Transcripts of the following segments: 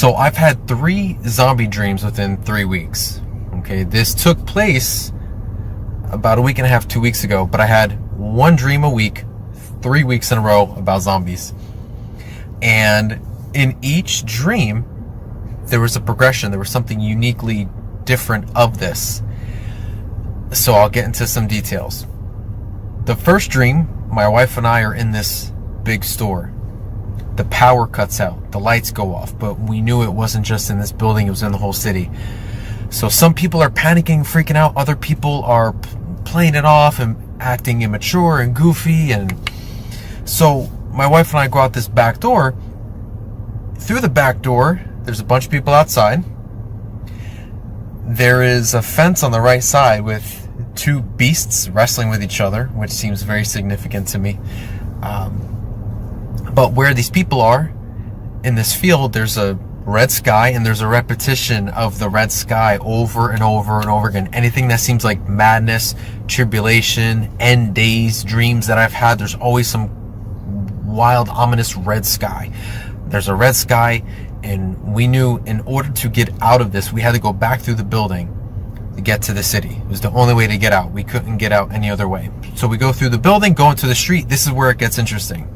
So I've had 3 zombie dreams within 3 weeks. Okay, this took place about a week and a half, 2 weeks ago, but I had 1 dream a week, 3 weeks in a row about zombies. And in each dream, there was a progression. There was something uniquely different of this. So I'll get into some details. The first dream, my wife and I are in this big store. The power cuts out, the lights go off, but we knew it wasn't just in this building, it was in the whole city. So some people are panicking, freaking out, other people are playing it off and acting immature and goofy. And so my wife and I go out this back door. Through the back door, there's a bunch of people outside. There is a fence on the right side with 2 beasts wrestling with each other, which seems very significant to me. But where these people are, in this field, there's a red sky, and there's a repetition of the red sky over and over and over again. Anything that seems like madness, tribulation, end days, dreams that I've had, there's always some wild, ominous red sky. There's a red sky, and we knew in order to get out of this, we had to go back through the building to get to the city. It was the only way to get out. We couldn't get out any other way. So we go through the building, go into the street. This is where it gets interesting.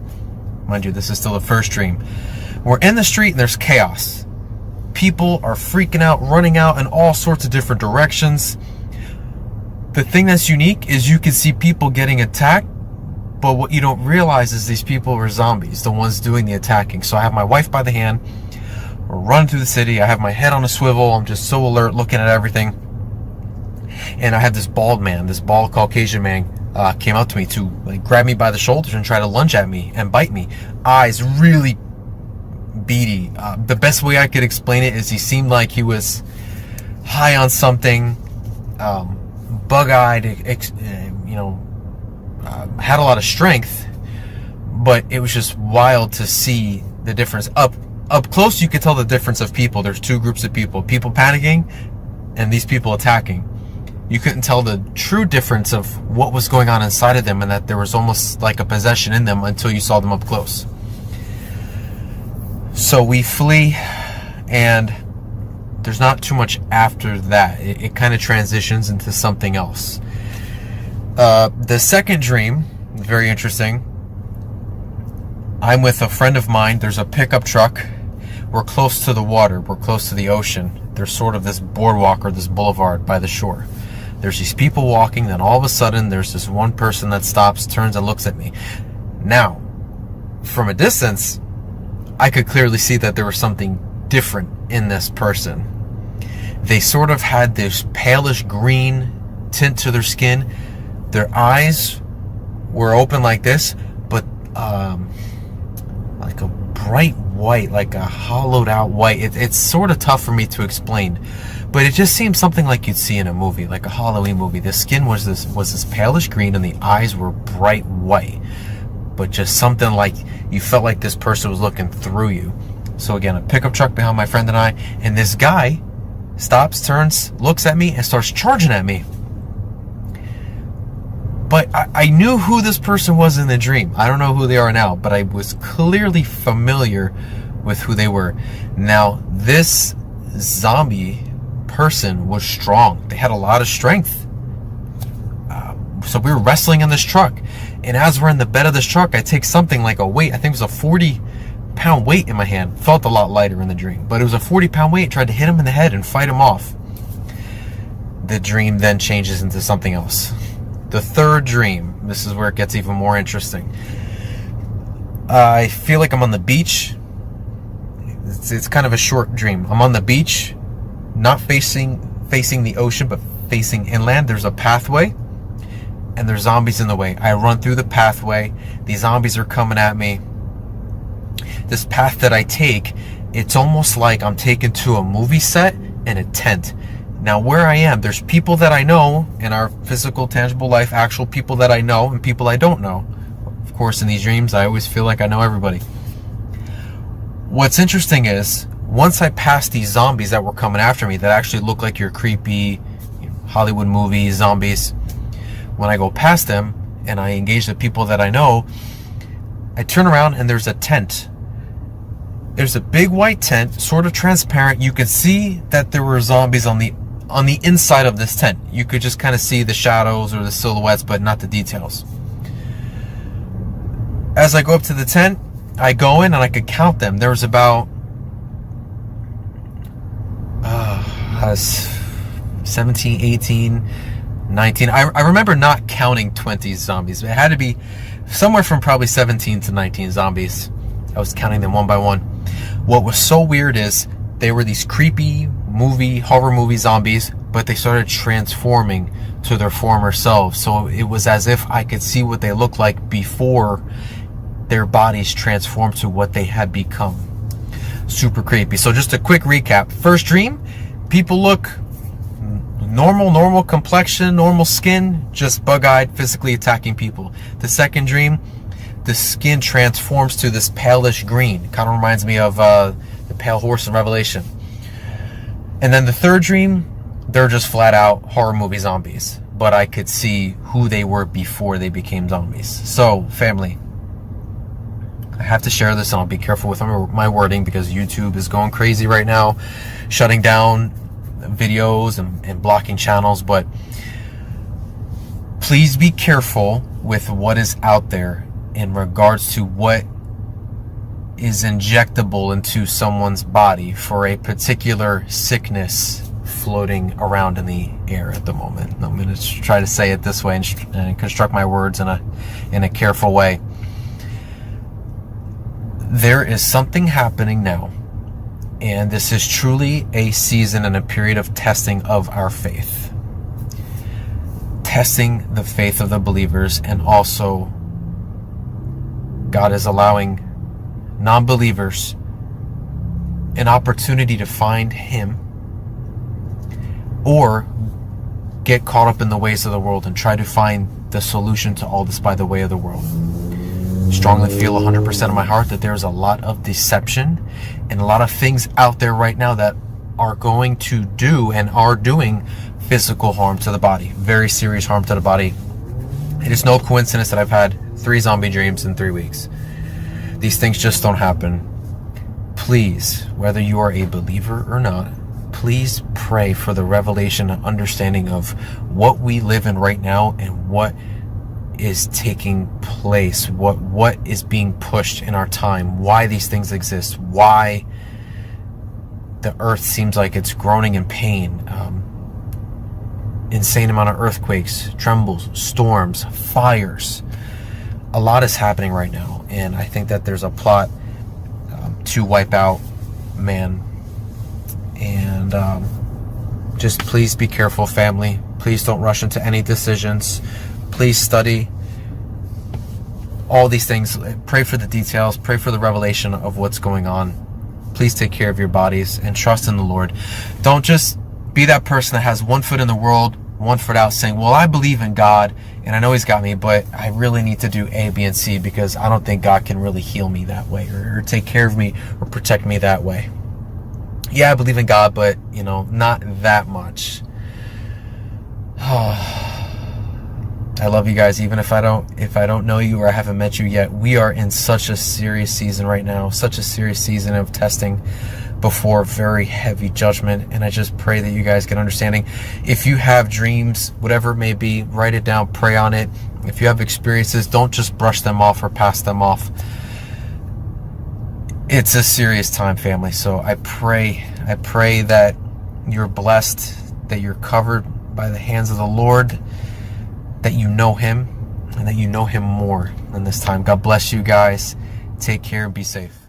Mind you, this is still the first dream. We're in the street and there's chaos. People are freaking out, running out in all sorts of different directions. The thing that's unique is you can see people getting attacked, but what you don't realize is these people are zombies, the ones doing the attacking. So I have my wife by the hand. We're running through the city. I have my head on a swivel. I'm just so alert, looking at everything. And I had this bald man, this bald Caucasian man, came up to me to grab me by the shoulders and try to lunge at me and bite me. Eyes really beady. The best way I could explain it is he seemed like he was high on something, bug-eyed, had a lot of strength, but it was just wild to see the difference. Up close, you could tell the difference of people. There's 2 groups of people panicking and these people attacking. You couldn't tell the true difference of what was going on inside of them, and that there was almost like a possession in them until you saw them up close. So we flee, and there's not too much after that. It kind of transitions into something else. The second dream, very interesting. I'm with a friend of mine. There's a pickup truck. We're close to the water. We're close to the ocean. There's sort of this boardwalk or this boulevard by the shore. There's these people walking, then all of a sudden there's this one person that stops, turns and looks at me. Now, from a distance, I could clearly see that there was something different in this person. They sort of had this palish green tint to their skin. Their eyes were open like this, but like a bright white, like a hollowed out white. It's sort of tough for me to explain, but it just seemed something like you'd see in a movie, like a Halloween movie. The skin was this palish green, and the eyes were bright white, but just something like you felt like this person was looking through you. So again, a pickup truck behind my friend and I, and this guy stops, turns, looks at me, and starts charging at me. But I knew who this person was in the dream. I don't know who they are now, but I was clearly familiar with who they were. Now, this zombie person was strong. They had a lot of strength. So we were wrestling in this truck. And as we're in the bed of this truck, I take something like a weight. I think it was a 40-pound weight in my hand. Felt a lot lighter in the dream, but it was a 40-pound weight. Tried to hit him in the head and fight him off. The dream then changes into something else. The third dream, this is where it gets even more interesting. I feel like I'm on the beach. It's kind of a short dream. I'm on the beach, not facing the ocean, but facing inland. There's a pathway, and there's zombies in the way. I run through the pathway. These zombies are coming at me. This path that I take, it's almost like I'm taken to a movie set in a tent. Now, where I am, there's people that I know in our physical, tangible life, actual people that I know, and people I don't know. Of course, in these dreams, I always feel like I know everybody. What's interesting is, once I passed these zombies that were coming after me, that actually look like your creepy Hollywood movie zombies, when I go past them and I engage the people that I know, I turn around and there's a tent. There's a big white tent, sort of transparent. You could see that there were zombies on the inside of this tent. You could just kind of see the shadows or the silhouettes, but not the details. As I go up to the tent, I go in and I could count them. There was about 17, 18, 19. I remember not counting 20 zombies. It had to be somewhere from probably 17 to 19 zombies. I was counting them one by one. What was so weird is they were these creepy horror movie zombies, but they started transforming to their former selves. So it was as if I could see what they looked like before their bodies transformed to what they had become. Super creepy. So just a quick recap. First dream, people look normal complexion, normal skin, just bug-eyed, physically attacking people. The second dream, the skin transforms to this palish green. Kind of reminds me of the pale horse in Revelation. And then the third dream, they're just flat out horror movie zombies, but I could see who they were before they became zombies. So family, I have to share this, and I'll be careful with my wording because YouTube is going crazy right now, shutting down videos and blocking channels. But please be careful with what is out there in regards to what is injectable into someone's body for a particular sickness floating around in the air at the moment. I'm going to try to say it this way and construct my words in a careful way. There is something happening now, and this is truly a season and a period of testing of our faith. Testing the faith of the believers, and also God is allowing non-believers an opportunity to find Him or get caught up in the ways of the world and try to find the solution to all this by the way of the world. Strongly feel 100% of my heart that there's a lot of deception and a lot of things out there right now that are going to do and are doing physical harm to the body, very serious harm to the body. It is no coincidence that I've had 3 zombie dreams in 3 weeks. These things just don't happen. Please, whether you are a believer or not, please pray for the revelation and understanding of what we live in right now and what is taking place, what is being pushed in our time, why these things exist, why the earth seems like it's groaning in pain. Insane amount of earthquakes, trembles, storms, fires. A lot is happening right now, and I think that there's a plot to wipe out man. And just please be careful, family. Please don't rush into any decisions. Please study all these things. Pray for the details. Pray for the revelation of what's going on. Please take care of your bodies and trust in the Lord. Don't just be that person that has one foot in the world, one foot out, saying, well, I believe in God and I know He's got me, but I really need to do A, B, and C because I don't think God can really heal me that way or take care of me or protect me that way. Yeah, I believe in God, but not that much. I love you guys, even if I don't know you or I haven't met you yet. We are in such a serious season right now, such a serious season of testing before very heavy judgment. And I just pray that you guys get understanding. If you have dreams, whatever it may be, write it down, pray on it. If you have experiences, don't just brush them off or pass them off. It's a serious time, family. So I pray that you're blessed, that you're covered by the hands of the Lord, that you know Him, and that you know Him more in this time. God bless you guys. Take care and be safe.